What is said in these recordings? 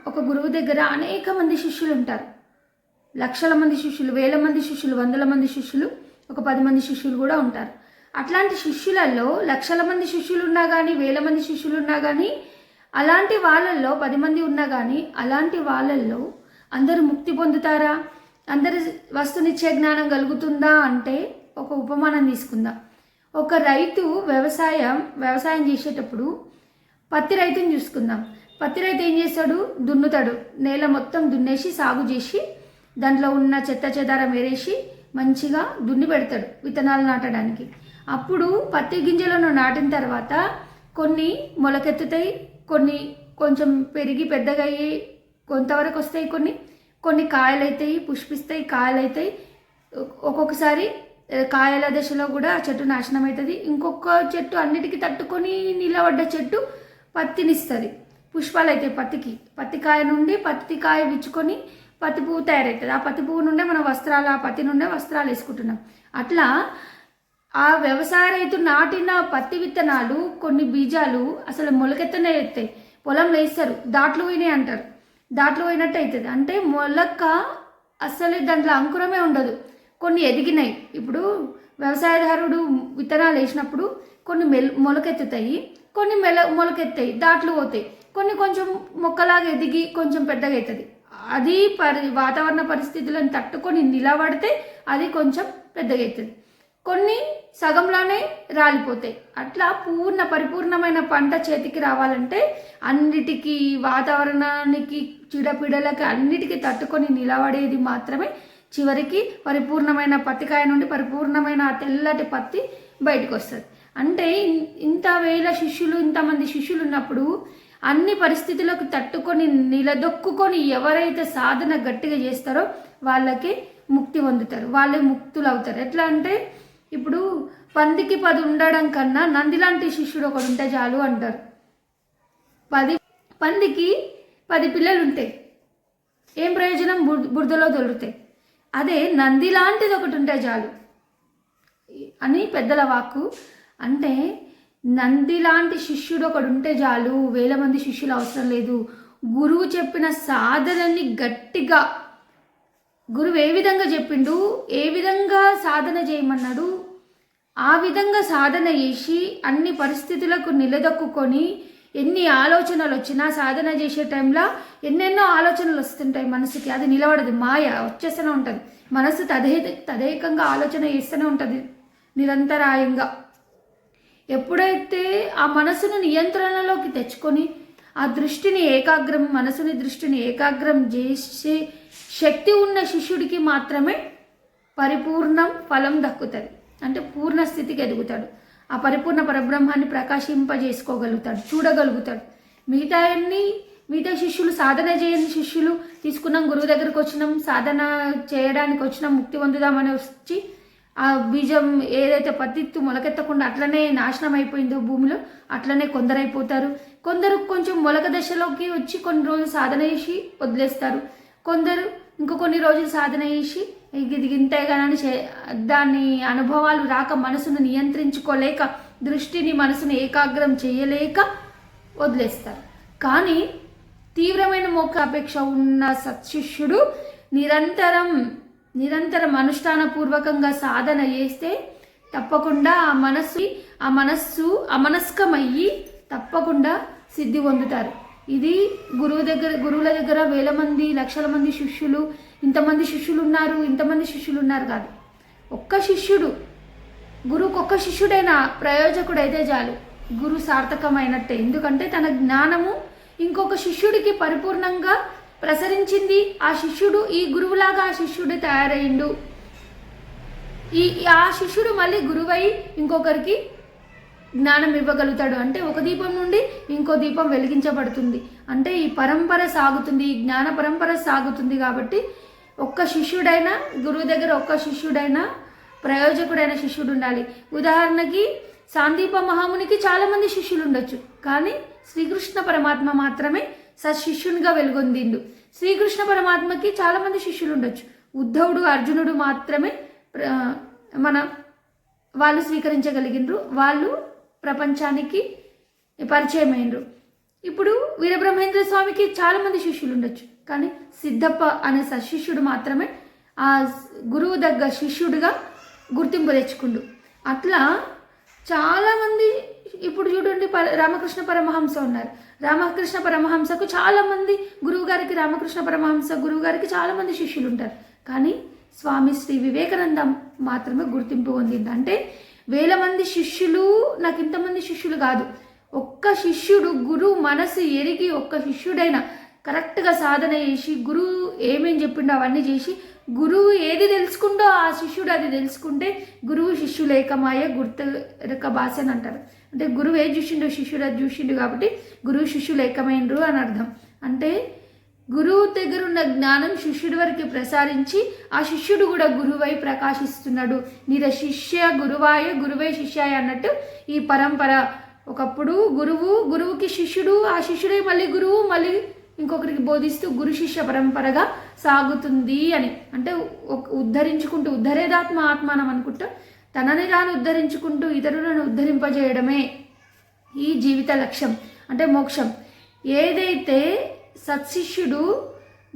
ఒక గురువు దగ్గర అనేక మంది శిష్యులు ఉంటారు. లక్షల మంది శిష్యులు, వేల మంది శిష్యులు, వందల మంది శిష్యులు, ఒక 10 మంది శిష్యులు కూడా ఉంటారు. అట్లాంటి శిష్యులలో లక్షల మంది శిష్యులు ఉన్నా కానీ, వేల మంది శిష్యులు ఉన్నా కానీ, అలాంటి వాళ్ళల్లో 10 మంది ఉన్నా కానీ, అలాంటి వాళ్ళల్లో అందరూ ముక్తి పొందుతారా? అందరి వస్తునిచ్చే జ్ఞానం కలుగుతుందా అంటే ఒక ఉపమానం తీసుకుందాం. ఒక రైతు వ్యవసాయం చేసేటప్పుడు పత్తి రైతుని చూసుకుందాం. పత్తి రైతు ఏం చేస్తాడు? దున్నుతాడు. నేల మొత్తం దున్నేసి సాగు చేసి దాంట్లో ఉన్న చెత్త చెదారం ఏరేసి మంచిగా దున్ని పెడతాడు విత్తనాలు నాటడానికి. అప్పుడు పత్తి గింజలను నాటిన తర్వాత కొన్ని మొలకెత్తుతాయి, కొన్ని కొంచెం పెరిగి పెద్దగా అయ్యి కొంతవరకు వస్తాయి, కొన్ని కాయలు అవుతాయి, పుష్పిస్తాయి, కాయలు అవుతాయి. ఒక్కొక్కసారి కాయల దశలో కూడా చెట్టు నాశనం అవుతుంది. ఇంకొక చెట్టు అన్నిటికీ తట్టుకొని నిలబడ్డ చెట్టు పత్తినిస్తుంది, పుష్పాలు అవుతాయి పత్తికి. పత్తి కాయ నుండి పత్తి కాయ విచ్చుకొని పత్తి పువ్వు తయారవుతుంది. ఆ పత్తి పువ్వు నుండే మనం వస్త్రాలు, ఆ పత్తి నుండే వస్త్రాలు వేసుకుంటున్నాం. అట్లా ఆ వ్యవసాయ రైతు నాటిన పత్తి విత్తనాలు, కొన్ని బీజాలు అసలు మొలకెత్తనే ఎత్తాయి, పొలంలో వేస్తారు, దాట్లు పోయినాయి అంటారు. దాట్లు పోయినట్టు అవుతుంది. అంటే మొలక అసలు దాంట్లో అంకురమే ఉండదు. కొన్ని ఎదిగినాయి. ఇప్పుడు వ్యవసాయదారుడు విత్తనాలు వేసినప్పుడు కొన్ని మొలకెత్తుతాయి, కొన్ని మొలకెత్తాయి, దాట్లు పోతాయి, కొన్ని కొంచెం మొక్కలాగా ఎదిగి కొంచెం పెద్దగా అవుతుంది. అది వాతావరణ పరిస్థితులను తట్టుకొని నిలబడితే అది కొంచెం పెద్దగా అవుతుంది. కొన్ని సగంలోనే రాలిపోతాయి. అట్లా పరిపూర్ణమైన పంట చేతికి రావాలంటే అన్నిటికీ, వాతావరణానికి, చీడపీడలకి అన్నిటికీ తట్టుకొని నిలబడేది మాత్రమే చివరికి పరిపూర్ణమైన పత్తికాయ నుండి పరిపూర్ణమైన తెల్లటి పత్తి బయటకు వస్తుంది. అంటే ఇంతమంది శిష్యులు ఉన్నప్పుడు అన్ని పరిస్థితులకు తట్టుకొని నిలదొక్కుకొని ఎవరైతే సాధన గట్టిగా చేస్తారో వాళ్ళకి ముక్తి పొందుతారు, వాళ్ళే ముక్తులు అవుతారు. ఎట్లా అంటే ఇప్పుడు పందికి 10 ఉండడం కన్నా నంది లాంటి శిష్యుడు ఒకడు ఉంటే చాలు అంటారు. పందికి 10 పిల్లలు ఉంటాయి, ఏం ప్రయోజనం? బురదలో దొరుకుతాయి. అదే నంది లాంటిది ఒకటి ఉంటే చాలు అని పెద్దల వాక్కు. అంటే నంది లాంటి శిష్యుడు ఒకడు ఉంటే చాలు, వేల మంది శిష్యులు అవసరం లేదు. గురువు చెప్పిన సాధనని గట్టిగా, గురువు ఏ విధంగా చెప్పిండు, ఏ విధంగా సాధన చేయమన్నాడు, ఆ విధంగా సాధన చేసి అన్ని పరిస్థితులకు నిలదొక్కుకొని, ఎన్ని ఆలోచనలు వచ్చినా సాధన చేసే టైంలో ఎన్నెన్నో ఆలోచనలు వస్తుంటాయి మనసుకి. అది నిలబడదు, మాయ వచ్చేస్తూనే ఉంటుంది. మనసు తదేకంగా ఆలోచన చేస్తూనే ఉంటుంది నిరంతరాయంగా. ఎప్పుడైతే ఆ మనసును నియంత్రణలోకి తెచ్చుకొని ఆ మనసుని దృష్టిని ఏకాగ్రం చేసే శక్తి ఉన్న శిష్యుడికి మాత్రమే పరిపూర్ణం ఫలం దక్కుతుంది. అంటే పూర్ణ స్థితికి ఎదుగుతాడు. ఆ పరిపూర్ణ పరబ్రహ్మాన్ని ప్రకాశింపజేసుకోగలుగుతాడు, చూడగలుగుతాడు. మిగతా శిష్యులు, సాధన చేయని శిష్యులు, తీసుకున్నాం గురువు దగ్గరకు వచ్చినాం, సాధన చేయడానికి వచ్చినాం, ముక్తి పొందుదామని వచ్చి ఆ బీజం ఏదైతే పత్తిత్తు మొలకెత్తకుండా అట్లనే నాశనం అయిపోయిందో భూమిలో, అట్లనే కొందరైపోతారు. కొందరు కొంచెం మొలక దశలోకి వచ్చి కొన్ని రోజులు సాధన చేసి వదిలేస్తారు. కొందరు కొన్ని రోజులు సాధన చేసి ఇది ఇంతేగానని దాని అనుభవాలు రాక, మనసును నియంత్రించుకోలేక, మనసును ఏకాగ్రం చేయలేక వదిలేస్తారు. కానీ తీవ్రమైన మోక్షాపేక్ష ఉన్న సత్శిష్యుడు నిరంతరం అనుష్ఠానపూర్వకంగా సాధన చేస్తే తప్పకుండా ఆ మనస్సు అమనస్కమయ్యి తప్పకుండా సిద్ధి పొందుతారు. ఇది గురువుల దగ్గర వేల మంది, లక్షల మంది శిష్యులు, ఇంతమంది శిష్యులు ఉన్నారు కాదు. ఒక్క శిష్యుడు, గురువుకు ఒక్క శిష్యుడైనా ప్రయోజకుడైతే చాలు, గురు సార్థకమైనట్టే. ఎందుకంటే తన జ్ఞానము ఇంకొక శిష్యుడికి పరిపూర్ణంగా ప్రసరించింది. ఆ శిష్యుడు ఈ గురువులాగా ఆ శిష్యుడు తయారయ్యిండు. ఆ శిష్యుడు మళ్ళీ గురువై ఇంకొకరికి జ్ఞానం ఇవ్వగలుగుతాడు. అంటే ఒక దీపం నుండి ఇంకో దీపం వెలిగించబడుతుంది. అంటే ఈ పరంపర సాగుతుంది, ఈ జ్ఞాన పరంపర సాగుతుంది. కాబట్టి ఒక్క శిష్యుడైనా, గురువు దగ్గర ఒక్క శిష్యుడైనా, ప్రయోజకుడైన శిష్యుడు ఉండాలి. ఉదాహరణకి సాందీప మహామునికి చాలామంది శిష్యులు ఉండొచ్చు, కానీ శ్రీకృష్ణ పరమాత్మ మాత్రమే సశిష్యునిగా వెలుగొందిండు. శ్రీకృష్ణ పరమాత్మకి చాలామంది శిష్యులు ఉండొచ్చు, ఉద్ధవుడు, అర్జునుడు మాత్రమే వాళ్ళు స్వీకరించగలిగినరు, వాళ్ళు ప్రపంచానికి పరిచయం అయినరు. ఇప్పుడు వీరబ్రహ్మేంద్ర స్వామికి చాలామంది శిష్యులు ఉండొచ్చు, కానీ సిద్ధప్ప అనే సశిష్యుడు మాత్రమే ఆ గురువు దగ్గర శిష్యుడిగా గుర్తింపు తెచ్చుకుండు. అట్లా చాలామంది ఇప్పుడు చూడండి, రామకృష్ణ పరమహంస ఉన్నారు. రామకృష్ణ పరమహంసకు చాలామంది రామకృష్ణ పరమహంస గురువు గారికి చాలామంది శిష్యులు ఉంటారు, కానీ స్వామి శ్రీ వివేకానంద మాత్రమే గుర్తింపు పొందింది. అంటే వేల మంది శిష్యులు, నాకు ఇంతమంది శిష్యులు కాదు, ఒక్క శిష్యుడు గురువు మనసు ఎరిగి ఒక్క శిష్యుడైనా కరెక్ట్గా సాధన చేసి గురువు ఏమేం చెప్పిండో అవన్నీ చేసి గురువు ఏది తెలుసుకుంటో ఆ శిష్యుడు అది తెలుసుకుంటే గురువు శిష్యులు ఏకమాయ గుర్తెరక భాష అని అంటారు. అంటే గురువు ఏది చూసిండో శిష్యుడు అది చూసిండు కాబట్టి గురువు శిష్యులు ఏకమైనరు అని అర్థం. అంటే గురువు దగ్గర ఉన్న జ్ఞానం శిష్యుడి వరకు ప్రసారించి ఆ శిష్యుడు కూడా గురువై ప్రకాశిస్తున్నాడు. నీర శిష్య గురువాయ గురువై శిష్యాయ అన్నట్టు ఈ పరంపర ఒకప్పుడు గురువుకి శిష్యుడు, ఆ శిష్యుడే మళ్ళీ గురువు, మళ్ళీ ఇంకొకరికి బోధిస్తూ గురు శిష్య పరంపరగా సాగుతుంది అని. అంటే ఉద్ధరించుకుంటూ ఉద్ధరేదాత్మ ఆత్మానం అనుకుంటూ తనని తాను ఉద్ధరించుకుంటూ ఇతరులను ఉద్ధరింపజేయడమే ఈ జీవిత లక్ష్యం, అంటే మోక్షం. ఏదైతే సత్శిష్యుడు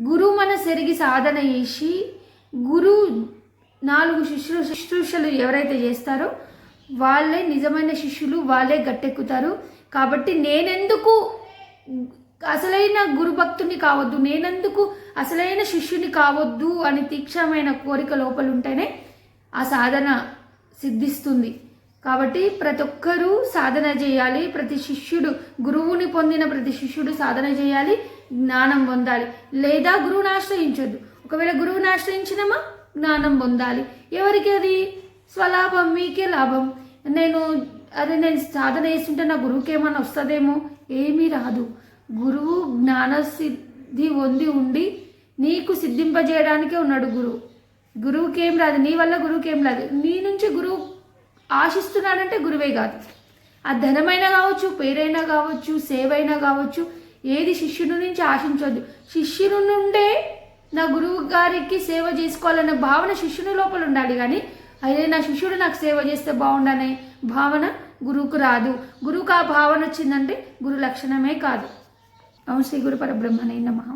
గురువు మనసు ఎరిగి సాధన చేసి గురువు 4 శుశ్రూషలు ఎవరైతే చేస్తారో వాళ్ళే నిజమైన శిష్యులు, వాళ్ళే గట్టెక్కుతారు. కాబట్టి నేనెందుకు అసలైన గురుభక్తుని కావద్దు, నేనెందుకు అసలైన శిష్యుని కావద్దు అని తీక్షణమైన కోరిక లోపల ఉంటేనే ఆ సాధన సిద్ధిస్తుంది. కాబట్టి ప్రతి ఒక్కరూ సాధన చేయాలి. ప్రతి శిష్యుడు, గురువుని పొందిన ప్రతి శిష్యుడు సాధన చేయాలి, జ్ఞానం పొందాలి. లేదా గురువుని ఆశ్రయించొద్దు. ఒకవేళ గురువుని ఆశ్రయించినామా జ్ఞానం పొందాలి. ఎవరికి అది స్వలాభం, మీకే లాభం. నేను సాధన చేస్తుంటే నా గురువుకి ఏమన్నా వస్తుందేమో, ఏమీ రాదు. గురువు జ్ఞానసిద్ధి ఉండి నీకు సిద్ధింపజేయడానికే ఉన్నాడు గురువు. గురువుకి ఏం రాదు, నీ వల్ల గురువుకి ఏం రాదు. నీ నుంచి గురువు ఆశిస్తున్నాడంటే గురువే కాదు. ఆ ధనమైనా కావచ్చు, పేరైనా కావచ్చు, సేవ అయినా కావచ్చు, ఏది శిష్యుడి నుంచి ఆశించొద్దు. శిష్యుని నుండే నా గురువు గారికి సేవ చేసుకోవాలనే భావన శిష్యుని లోపల ఉండాలి, కానీ అదే నా శిష్యుడు నాకు సేవ చేస్తే బాగుండనే భావన గురువుకు రాదు. గురువుకు ఆ భావన వచ్చిందంటే గురు లక్షణమే కాదు. ఓం శ్రీ గురు పరబ్రహ్మణే నమః.